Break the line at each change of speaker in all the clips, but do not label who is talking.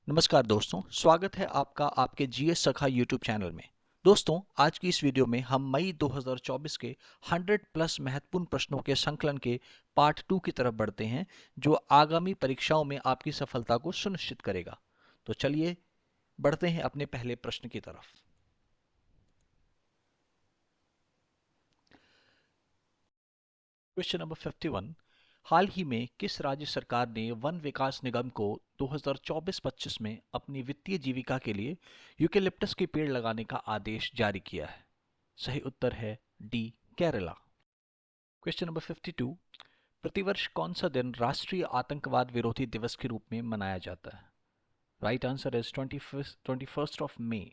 नमस्कार दोस्तों, स्वागत है आपका आपके जीएस सखा यूट्यूब चैनल में। दोस्तों, आज की इस वीडियो में हम मई 2024 के 100 प्लस महत्वपूर्ण प्रश्नों के संकलन के पार्ट 2 की तरफ बढ़ते हैं, जो आगामी परीक्षाओं में आपकी सफलता को सुनिश्चित करेगा। तो चलिए बढ़ते हैं अपने पहले प्रश्न की तरफ। Question number 51। हाल ही में किस राज्य सरकार ने वन विकास निगम को 2024-25 में अपनी वित्तीय जीविका के लिए यूकेलिप्टस के पेड़ लगाने का आदेश जारी किया है? सही उत्तर है डी, केरला। Question number 52। प्रतिवर्ष कौन सा दिन राष्ट्रीय आतंकवाद विरोधी दिवस के रूप में मनाया जाता है? Right answer is 21st of May.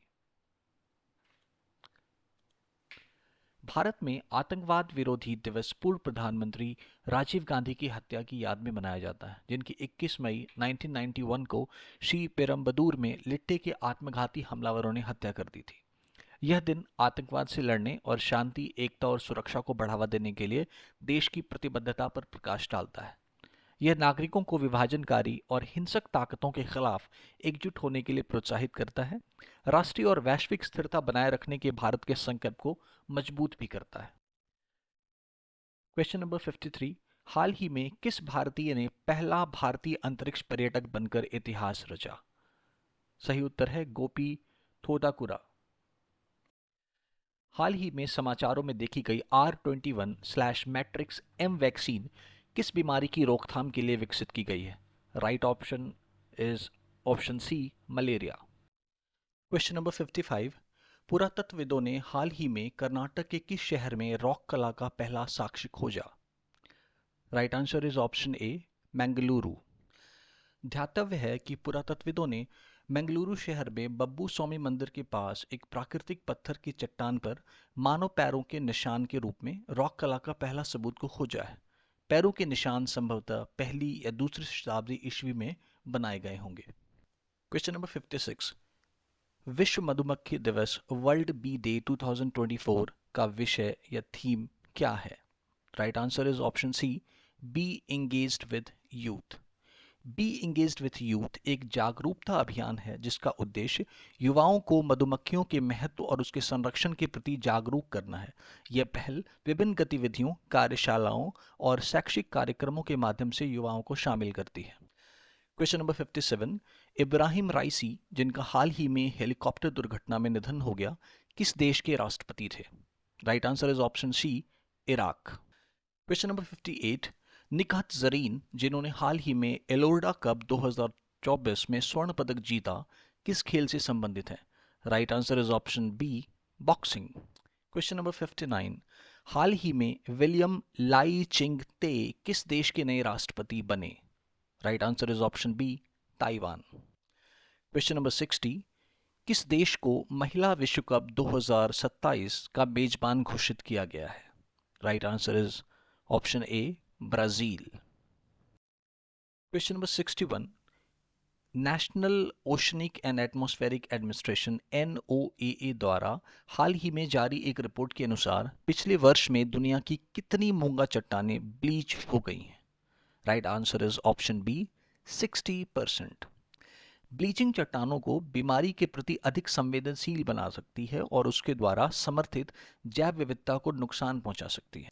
Bharat में आतंकवाद विरोधी दिवस पूर्व प्रधानमंत्री राजीव गांधी की हत्या की याद में मनाया जाता है, जिनकी 21 मई 1991 को श्री पेरम्बदूर में लिट्टे के आत्मघाती हमलावरों ने हत्या कर दी थी। यह दिन आतंकवाद से लड़ने और शांति, एकता और सुरक्षा को बढ़ावा देने के लिए देश की प्रतिबद्धता पर प्रकाश डालता है। यह नागरिकों को विभाजनकारी और हिंसक ताकतों के खिलाफ एकजुट होने के लिए प्रोत्साहित करता है। राष्ट्रीय और वैश्विक स्थिरता बनाए रखने के भारत के संकल्प को मजबूत भी करता है। Question number 53। हाल ही में किस भारतीय ने पहला भारतीय अंतरिक्ष पर्यटक बनकर इतिहास रचा? सही उत्तर है गोपी थोदाकुरा। हाल ही में समाचारों में देखी गई R21/मैट्रिक्स M वैक्सीन किस बीमारी की रोकथाम के लिए विकसित की गई है? Right option is option C, malaria. Question number 55। पुरातत्वविदों ने हाल ही में कर्नाटक के किस शहर में रॉक कला का पहला साक्ष्य खोजा? राइट आंसर इज ऑप्शन ए, मंगलुरु। ध्यातव्य है कि पुरातत्वविदों ने मंगलुरु शहर में बब्बू स्वामी मंदिर के पास एक प्राकृतिक पत्थर की चट्टान पर मानव पैरों के निशान के रूप में रॉक कला का पहला सबूत को खोजा है। पैरों के निशान संभवतः पहली या दूसरी शताब्दी ईस्वी में बनाए गए होंगे। Question number 56। विश्व मधुमक्खी दिवस वर्ल्ड बी डे 2024 का विषय या थीम क्या है? Right answer is option C, be engaged with youth. Be engaged with youth एक जागरूकता अभियान है जिसका उद्देश्य युवाओं को मधुमक्खियों के महत्व और उसके संरक्षण के प्रति जागरूक करना है। यह पहल विभिन्न गतिविधियों, कार्यशालाओं और शैक्षिक कार्यक्रमों के माध्यम से युवाओं को शामिल करती है। Question number 57। इब्राहिम राइसी, जिनका हाल ही में हेलीकॉप्टर दुर्घटना में निधन हो गया, किस देश के राष्ट्रपति थे? Right answer is option C, Iraq. Question number 58। Nikhat Zareen, जिन्होंने हाल ही में एलोर्डा कप 2024 में स्वर्ण पदक जीता, किस खेल से संबंधित है? Right answer is option B, boxing. Question number 59। हाल ही में विलियम लाई चिंग ते किस देश के नए राष्ट्रपति बने? Right answer is option B, Taiwan. Question number 60। किस देश को महिला विश्व कप 2027 का मेजबान घोषित किया गया है? Right answer is option A, Brazil. Question number 61। National oceanic and atmospheric administration NOAA द्वारा हाल ही में जारी एक रिपोर्ट के अनुसार पिछले वर्ष में दुनिया की कितनी मूंगा चट्टानें ब्लीच हो गई हैं? Right answer is option B, 60%। Bleaching चट्टानों को बीमारी के प्रति अधिक संवेदनशील बना सकती है और उसके द्वारा समर्थित जैव विविधता को नुकसान पहुंचा सकती है।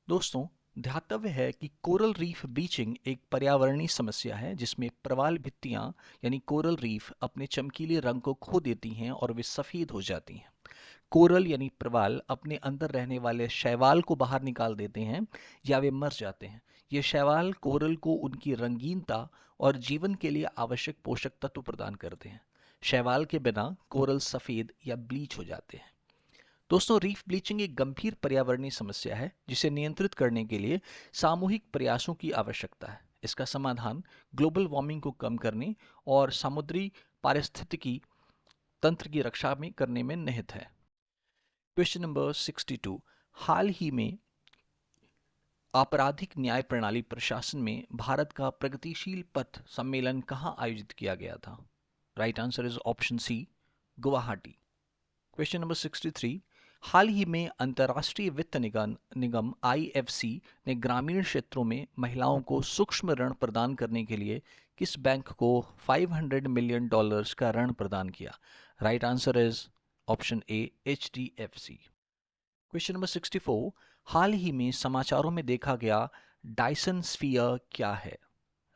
दोस्तों, ध्यातव्य है कि कोरल रीफ ब्लीचिंग एक पर्यावरणीय समस्या है जिसमें प्रवाल भित्तियां यानी कोरल रीफ अपने चमकीले रंग को खो देती हैं और वे सफेद हो जाती हैं। कोरल यानी प्रवाल अपने अंदर रहने वाले शैवाल को बाहर निकाल देते हैं या वे मर जाते हैं। ये शैवाल कोरल को उनकी रंगीनता और जीवन के लिए आवश्यक पोषक तत्व प्रदान करते हैं। शैवाल के बिना कोरल सफेद या ब्लीच हो जाते हैं। दोस्तों, रीफ ब्लीचिंग एक गंभीर पर्यावरणीय समस्या है जिसे नियंत्रित करने के लिए सामूहिक प्रयासों की आवश्यकता है। इसका समाधान ग्लोबल वार्मिंग को कम करने और समुद्री पारिस्थितिकी तंत्र की रक्षा में करने में निहित है। Question number 62। हाल ही में आपराधिक न्याय प्रणाली प्रशासन में भारत का प्रगतिशील पथ सम्मेलन कहाँ आयोजित किया गया था? Right answer is option C, Guwahati. Question number 63। हाल ही में अंतर्राष्ट्रीय वित्त निगम निगम आईएफसी ने ग्रामीण क्षेत्रों में महिलाओं को सूक्ष्म ऋण प्रदान करने के लिए किस बैंक को $500 मिलियन का ऋण प्रदान किया? Right answer is option A, HDFC. Question number 64, हाल ही में समाचारों में देखा गया डायसन स्फीयर क्या है?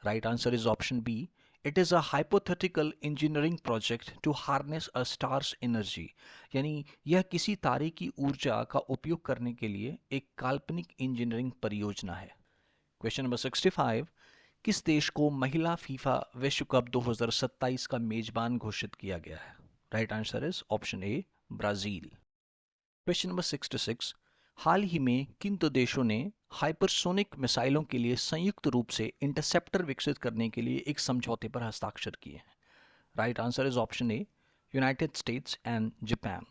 Right answer is option B, it is a hypothetical engineering project to harness a star's energy. यानी यह किसी तारे की ऊर्जा का उपयोग करने के लिए एक काल्पनिक इंजीनियरिंग परियोजना है। क्वेश्चन नंबर 65, किस देश को महिला फीफा विश्व कप 2027 का मेजबान घोषित किया गया है? Right answer is option A, Brazil. Question number 66, हाल ही में किन दो देशों ने हाइपरसोनिक मिसाइलों के लिए संयुक्त रूप से इंटरसेप्टर विकसित करने के लिए एक समझौते पर हस्ताक्षर किए हैं? Right answer is option A, United states and Japan.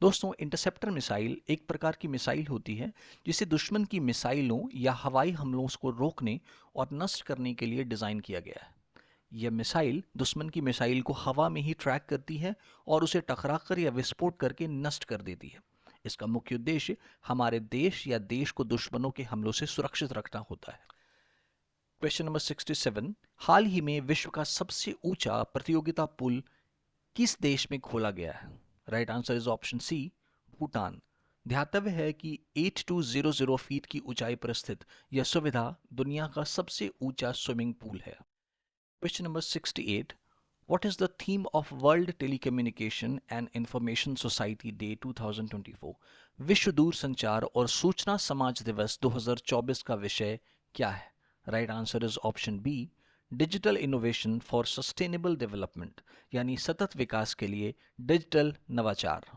दोस्तों, इंटरसेप्टर मिसाइल एक प्रकार की मिसाइल होती है जिसे दुश्मन की मिसाइलों या हवाई हमलों को रोकने और नष्ट करने के लिए डिज़ाइन किया गया है। यह मिसाइल दुश्मन की मिसाइल को हवा में ही ट्रैक करती है और उसे टकराकर या विस्फोट करके नष्ट कर देती है। इसका मुख्य उद्देश्य हमारे देश या देश को दुश्मनों के हमलों से सुरक्षित रखना होता है। क्वेश्चन नंबर 67, हाल ही में विश्व का सबसे ऊंचा प्रतियोगिता पुल किस देश में खोला गया है? Right answer is option C, Bhutan. ध्यातव्य है कि 8200 फीट की ऊंचाई पर स्थित यह सुविधा दुनिया का सबसे ऊंचा स्विमिंग पूल है। Question number 68. What is the theme of World Telecommunication and Information Society Day 2024? विश्व दूरसंचार और सूचना समाज दिवस 2024 का विषय क्या है? Right answer is option B, digital innovation for sustainable development, यानी सतत विकास के लिए डिजिटल नवाचार।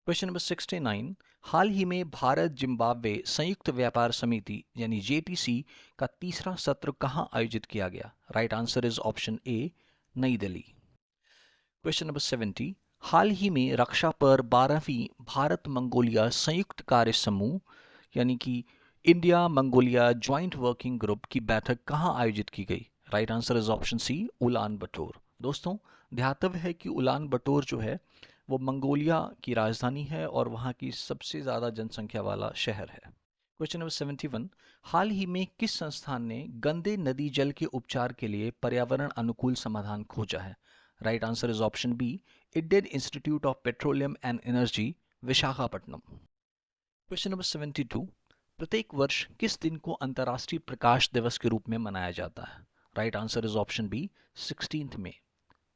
क्वेश्चन नंबर 69, हाल ही में भारत जिम्बाब्वे संयुक्त व्यापार समिति यानी जेटीसी का तीसरा सत्र कहां आयोजित किया गया? राइट आंसर इज ऑप्शन ए, नई दिल्ली। क्वेश्चन नंबर 70, हाल ही में रक्षा पर 12वीं भारत मंगोलिया संयुक्त कार्य समूह यानी कि India Mongolia joint working group की बैठक कहां आयोजित की गई? Right answer is option C, Ulan Bator. दोस्तों, ध्यातव्य है कि उलान बटोर जो है वो मंगोलिया की राजधानी है और वहाँ की सबसे ज़्यादा जनसंख्या वाला शहर है। क्वेश्चन नंबर 71, हाल ही में किस संस्थान ने गंदे नदी जल के उपचार के लिए पर्यावरण अनुकूल समाधान खोजा है? Right answer is option B, Indian Institute of Petroleum and Energy, Visakhapatnam. Question number 72, प्रत्येक वर्ष किस दिन को अंतर्राष्ट्रीय प्रकाश दिवस के रूप में मनाया जाता है? Right answer is option B, 16 May.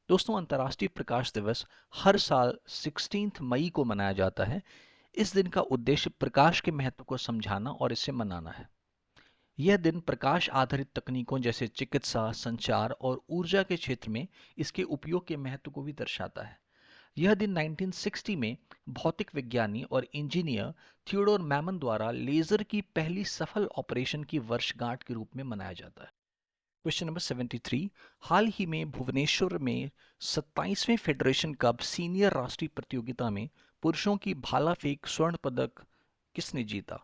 दोस्तों, अंतर्राष्ट्रीय प्रकाश दिवस हर साल 16 मई को मनाया जाता है। इस दिन का उद्देश्य प्रकाश के महत्व को समझाना और इसे मनाना है। यह दिन प्रकाश आधारित तकनीकों जैसे चिकित्सा, संचार और ऊर्जा के क्षेत्र में इसके उपयोग के महत्व को भी दर्शाता है। यह दिन 1960 में भौतिक विज्ञानी और इंजीनियर थियोडोर मैमन द्वारा लेजर की पहली सफल ऑपरेशन की वर्षगांठ के रूप में मनाया जाता है। क्वेश्चन नंबर 73, हाल ही में भुवनेश्वर में 27वें फेडरेशन कप सीनियर राष्ट्रीय प्रतियोगिता में पुरुषों की भाला फेंक स्वर्ण पदक किसने जीता?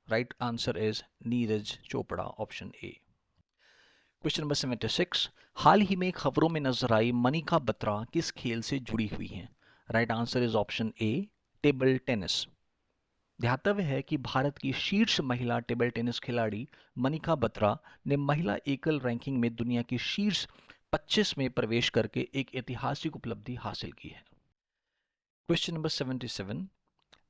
Right answer is Neeraj Chopra, option A. Question number 76, हाल ही में खबरों में नजर आई मनिका बत्रा किस खेल से जुड़ी हुई हैं? Right answer is option A, table tennis. ध्यातव्य है कि भारत की शीर्ष महिला टेबल टेनिस खिलाड़ी मनिका बत्रा ने महिला एकल रैंकिंग में दुनिया की शीर्ष 25 में प्रवेश करके एक ऐतिहासिक उपलब्धि हासिल की है। क्वेश्चन नंबर 77,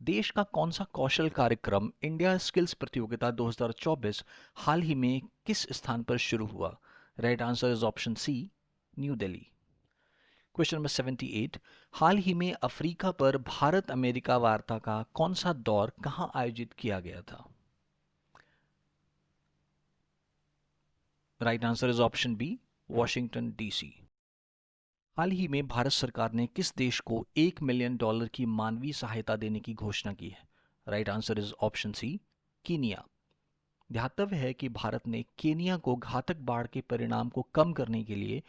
देश का कौन सा कौशल कार्यक्रम इंडिया स्किल्स प्रतियोगिता 2024 हाल ही में किस स्थान पर शुरू हुआ? Right answer is option C, New Delhi. Question number 78, हाल ही में अफ्रीका पर भारत अमेरिका वार्ता का कौन सा दौर कहां आयोजित किया गया था? Right answer is option B, Washington DC. हाल ही में भारत सरकार ने किस देश को $1 मिलियन की मानवीय सहायता देने की घोषणा की है? Right answer is option C, Kenya. ध्यातव्य है कि भारत ने केनिया को घातक बाढ़ के परिणाम को कम करने के लिए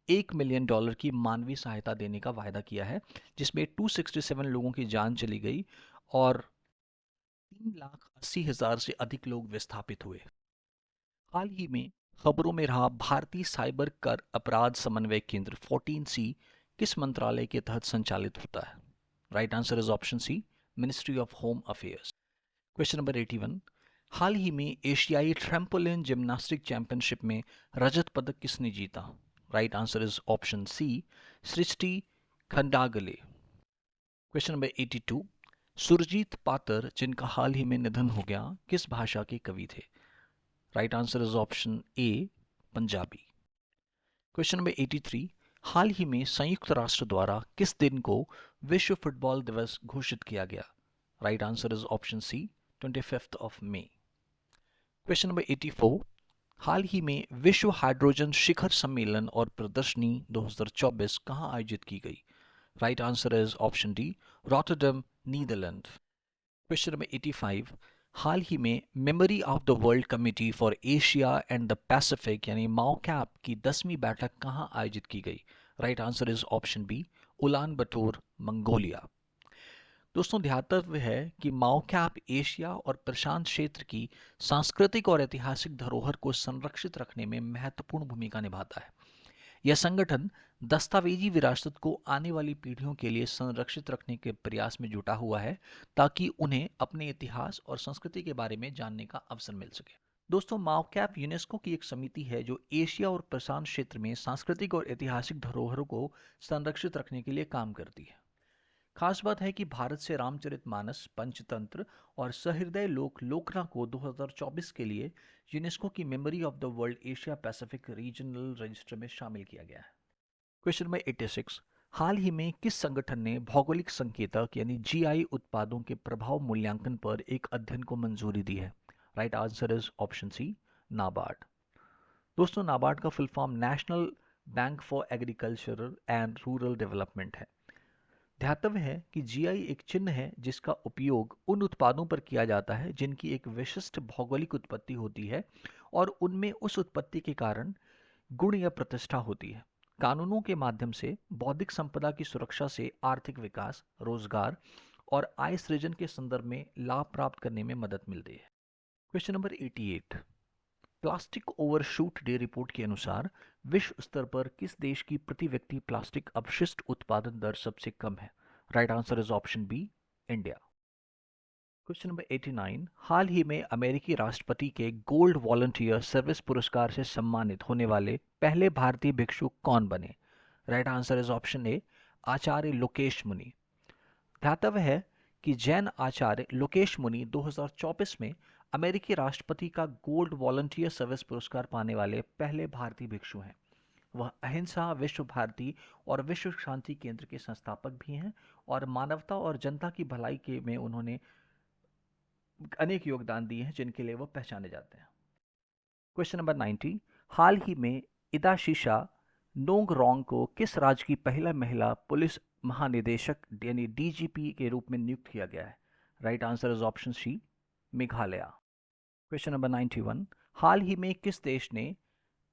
$1 मिलियन की मानवीय सहायता देने का वायदा किया है, जिसमें 267 लोगों की जान चली गई और 3,80,000 से अधिक लोग विस्थापित हुए। हाल ही में खबरों में रहा भारतीय साइबर कर अपराध समन्वय केंद्र 14C किस मंत्रालय के तहत संचालित होता है? Right answer is option C, ministry of home affairs. Question number 81, हाल ही में एशियाई ट्रैम्पोलिन जिम्नास्टिक चैंपियनशिप में रजत पदक किसने जीता? Right answer is option C, Srishti Khandagale. Question number 82, Surjit Patar जिनका हाल ही में निधन हो गया किस भाषा के कवि थे? Right answer is option A, Punjabi. Question number 83, हाल ही में संयुक्त राष्ट्र द्वारा किस दिन को विश्व फुटबॉल दिवस घोषित किया गया? Right answer is option C, 25 of May. Question number 84, हाल ही में विश्व हाइड्रोजन शिखर सम्मेलन और प्रदर्शनी 2024 कहाँ आयोजित की गई? Right answer is option D, Rotterdam, Netherlands. Question number 85, हाल ही में memory of the world committee for Asia and the Pacific यानी माओकैप की 10वीं बैठक कहाँ आयोजित की गई? Right answer is option B, Ulan Bator, Mongolia. दोस्तों ध्यातव्य है कि माओकैप एशिया और प्रशांत क्षेत्र की सांस्कृतिक और ऐतिहासिक धरोहर को संरक्षित रखने में महत्वपूर्ण भूमिका निभाता है। यह संगठन दस्तावेजी विरासत को आने वाली पीढ़ियों के लिए संरक्षित रखने के प्रयास में जुटा हुआ है ताकि उन्हें अपने इतिहास और संस्कृति के बारे में जानने का अवसर मिल सके। दोस्तों माओकैप यूनेस्को की एक समिति है जो एशिया और प्रशांत क्षेत्र में सांस्कृतिक और ऐतिहासिक धरोहरों को संरक्षित रखने के लिए काम करती है। खास बात है कि भारत से रामचरितमानस, पंचतंत्र और सहृदय लोकना को 2024 के लिए यूनेस्को की memory of the world Asia Pacific regional register में शामिल किया गया है। क्वेश्चन नंबर 86, हाल ही में किस संगठन ने भौगोलिक संकेतक यानी जीआई उत्पादों के प्रभाव मूल्यांकन पर एक अध्ययन को मंजूरी दी है? Right answer is option C, NABARD. दोस्तों नाबार्ड का full form National Bank for Agricultural and Rural Development है। ध्यातव्य है कि जीआई एक चिन्ह है जिसका उपयोग उन उत्पादों पर किया जाता है जिनकी एक विशिष्ट भौगोलिक उत्पत्ति होती है और उनमें उस उत्पत्ति के कारण गुण या प्रतिष्ठा होती है। कानूनों के माध्यम से बौद्धिक संपदा की सुरक्षा से आर्थिक विकास, रोजगार और आय सृजन के संदर्भ में लाभ प्राप्त करने में मदद मिलती है। Question number 88, plastic overshoot day report के अनुसार विश्व स्तर पर किस देश की प्रति व्यक्ति प्लास्टिक अपशिष्ट उत्पादन दर सबसे कम है? Right answer is option B, India. Question number 89, हाल ही में अमेरिकी राष्ट्रपति के गोल्ड वॉलंटियर सर्विस पुरस्कार से सम्मानित होने वाले पहले भारतीय भिक्षु कौन बने? Right answer is option A, Acharya Lokesh Muni. ध्यातव्य है कि जैन आचार्य लोकेश मुनि 2024 में अमेरिकी राष्ट्रपति का गोल्ड वॉलंटियर सर्विस पुरस्कार पाने वाले पहले भारतीय भिक्षु हैं। वह अहिंसा विश्व भारती और विश्व शांति केंद्र के संस्थापक भी हैं और मानवता और जनता की भलाई के में उन्होंने अनेक योगदान दिए हैं जिनके लिए वो पहचाने जाते हैं। क्वेश्चन नंबर 90, हाल ही में इदाशीशा नोंगरोंग को किस राज्य की पहला महिला पुलिस महानिदेशक यानी डीजीपी के रूप में नियुक्त किया गया है? Right answer is option C, Meghalaya. Question number 91, हाल ही में किस देश ने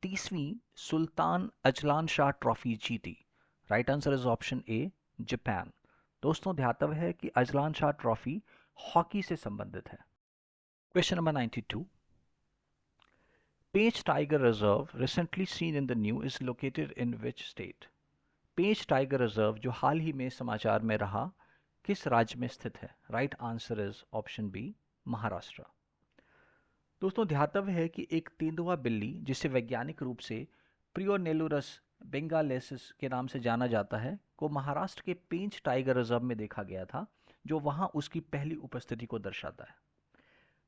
30वीं सुल्तान अजलान शाह ट्रॉफी जीती? Right answer is option A, Japan. दोस्तों ध्यातव्य है कि अजलान शाह ट्रॉफी हॉकी से संबंधित है। Question number 92, Pench tiger reserve recently seen in the new is located in which state? Pench tiger reserve जो हाल ही में समाचार में रहा किस राज्य में स्थित है? Right answer is option B, Maharashtra. दोस्तों ध्यातव्य है कि एक तेंदुआ बिल्ली जिसे वैज्ञानिक रूप से प्रियोनेलुरस बेंगालेसिस के नाम से जाना जाता है को महाराष्ट्र के पेंच टाइगर रिजर्व में देखा गया था जो वहां उसकी पहली उपस्थिति को दर्शाता है।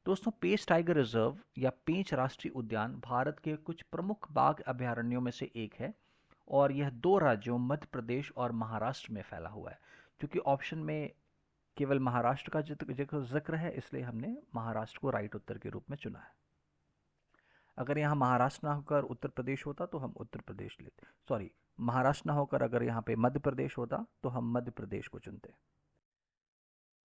दोस्तों पेंच टाइगर रिजर्व या पेंच राष्ट्रीय उद्यान भारत के कुछ प्रमुख बाघ अभयारण्यों में से एक है और यह दो राज्यों मध्य प्रदेश और महाराष्ट्र में फैला हुआ है। क्योंकि ऑप्शन में केवल महाराष्ट्र का जिक्र है इसलिए हमने महाराष्ट्र को राइट उत्तर के रूप में चुना है। अगर यहाँ महाराष्ट्र ना होकर उत्तर प्रदेश होता तो हम उत्तर प्रदेश लेते, सॉरी महाराष्ट्र ना होकर अगर यहाँ पे मध्य प्रदेश होता तो हम मध्य प्रदेश को चुनते।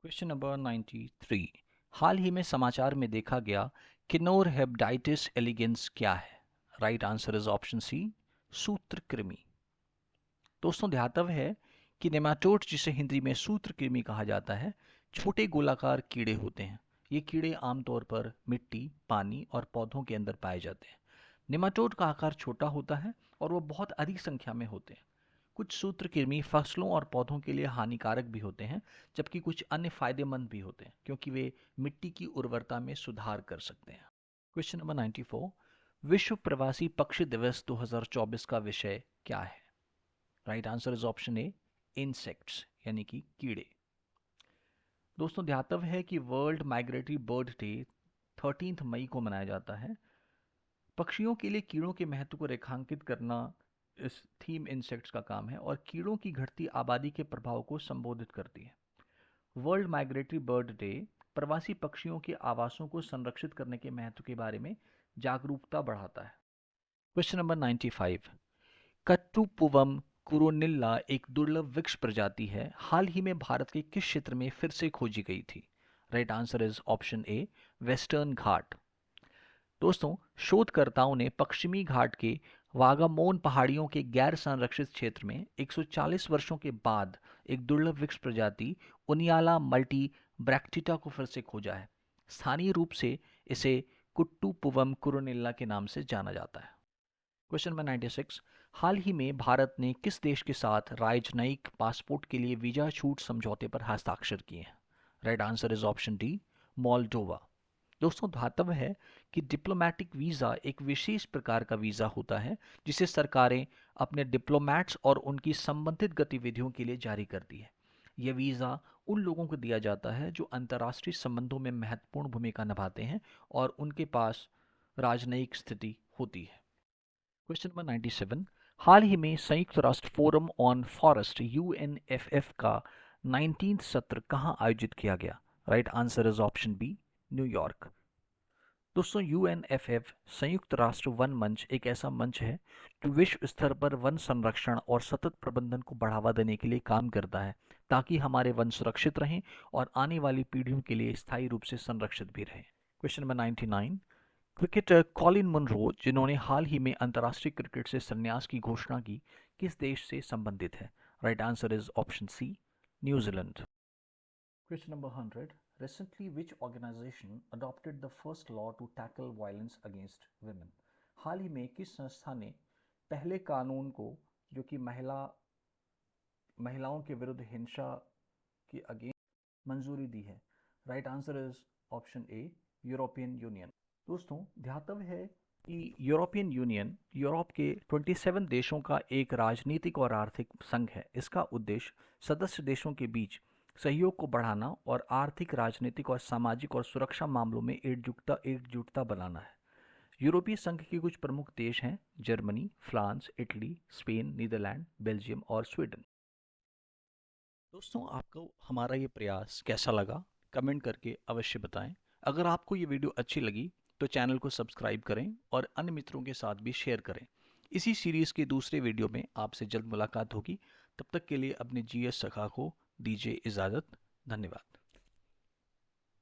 क्वेश्चन नंबर 93, हाल ही में समाचार में देखा गया किन्नौर हेपेटाइटिस एलिगेंस क्या है? Right answer is option C, सूत्रकृमि। दोस्तों ध्यातव्य है कि नेमाटोड जिसे हिंदी में सूत्रकृमि कहा जाता है छोटे गोलाकार कीड़े होते हैं। ये कीड़े आमतौर पर मिट्टी, पानी और पौधों के अंदर पाए जाते हैं। नेमाटोड का आकार छोटा होता है और वो बहुत अधिक संख्या में होते हैं। कुछ सूत्रकृमि फसलों और पौधों के लिए हानिकारक भी होते हैं, जबकि कुछ अन्य फायदेमंद भी होते हैं क्योंकि वे मिट्टी की उर्वरता में सुधार कर सकते हैं। क्वेश्चन नंबर 94, विश्व प्रवासी पक्षी दिवस 2024 का विषय क्या है? Right answer is option A, insects यानी कि कीड़े। दोस्तों ध्यातव्य है कि वर्ल्ड माइग्रेटरी बर्ड डे 13 मई को मनाया जाता है। पक्षियों के लिए कीड़ों के महत्व को रेखांकित करना इस थीम इंसेक्ट्स का काम है और कीड़ों की घटती आबादी के प्रभाव को संबोधित करती है। वर्ल्ड माइग्रेटरी बर्ड डे प्रवासी पक्षियों के आवासों को संरक्षित करने के महत्व के बारे में जागरूकता बढ़ाता है। क्वेश्चन नंबर 95, कट्टुपुवम कुरोनिल्ला एक दुर्लभ वृक्ष प्रजाति है, हाल ही में भारत के किस क्षेत्र में फिर से खोजी गई थी? Right answer is option A, Western Ghat. दोस्तों शोधकर्ताओं ने पश्चिमी घाट के वागामोन पहाड़ियों के गैर संरक्षित क्षेत्र में 140 वर्षों के बाद एक दुर्लभ वृक्ष प्रजाति उनियाला मल्टी ब्रैक्टिटा को फिर से खोजा है। स्थानीय रूप से इसे कुट्टुपुवम कुरोनिल्ला के नाम से जाना जाता है। क्वेश्चन नंबर 96, हाल ही में भारत ने किस देश के साथ राजनयिक पासपोर्ट के लिए वीजा छूट समझौते पर हस्ताक्षर किए हैं? Right answer is option D, Moldova. दोस्तों ध्यातव्य है कि डिप्लोमेटिक वीज़ा एक विशेष प्रकार का वीज़ा होता है जिसे सरकारें अपने डिप्लोमैट्स और उनकी संबंधित गतिविधियों के लिए जारी करती है। यह वीज़ा उन लोगों को दिया जाता है जो अंतर्राष्ट्रीय संबंधों में महत्वपूर्ण भूमिका निभाते हैं और उनके पास राजनयिक स्थिति होती है। क्वेश्चन नंबर 97, हाल ही में संयुक्त राष्ट्र फोरम ऑन फॉरेस्ट UNFF का 19th सत्र कहाँ आयोजित किया गया? Right answer is option B, New York. दोस्तों UNFF संयुक्त राष्ट्र वन मंच एक ऐसा मंच है जो विश्व स्तर पर वन संरक्षण और सतत प्रबंधन को बढ़ावा देने के लिए काम करता है ताकि हमारे वन सुरक्षित रहें और आने वाली पीढ़ियों के लिए स्थायी रूप से संरक्षित भी रहें। Question number 99, cricketer Colin Munro जिन्होंने हाल ही में अंतर्राष्ट्रीय क्रिकेट से संन्यास की घोषणा की, किस देश से संबंधित है? Right answer is option C, New Zealand. Question number 100. Recently, which organization adopted the first law to tackle violence against women? हाल ही में किस संस्था ने पहले कानून को जो कि महिलाओं के विरुद्ध हिंसा की अगेंस्ट मंजूरी दी है? Right answer is option A, European union. दोस्तों ध्यातव्य है कि यूरोपियन यूनियन यूरोप के 27 देशों का एक राजनीतिक और आर्थिक संघ है। इसका उद्देश्य सदस्य देशों के बीच सहयोग को बढ़ाना और आर्थिक, राजनीतिक और सामाजिक और सुरक्षा मामलों में एकजुटता बनाना है। यूरोपीय संघ के कुछ प्रमुख देश हैं Germany, France, Italy, Spain, Netherlands, Belgium और स्वीडन। दोस्तों आपको हमारा ये प्रयास कैसा लगा कमेंट करके अवश्य बताएं। अगर आपको ये वीडियो अच्छी लगी तो चैनल को सब्सक्राइब करें और अन्य मित्रों के साथ भी शेयर करें। इसी सीरीज़ के दूसरे वीडियो में आपसे जल्द मुलाकात होगी। तब तक के लिए अपने GS सखा को दीजिए इजाज़त। धन्यवाद।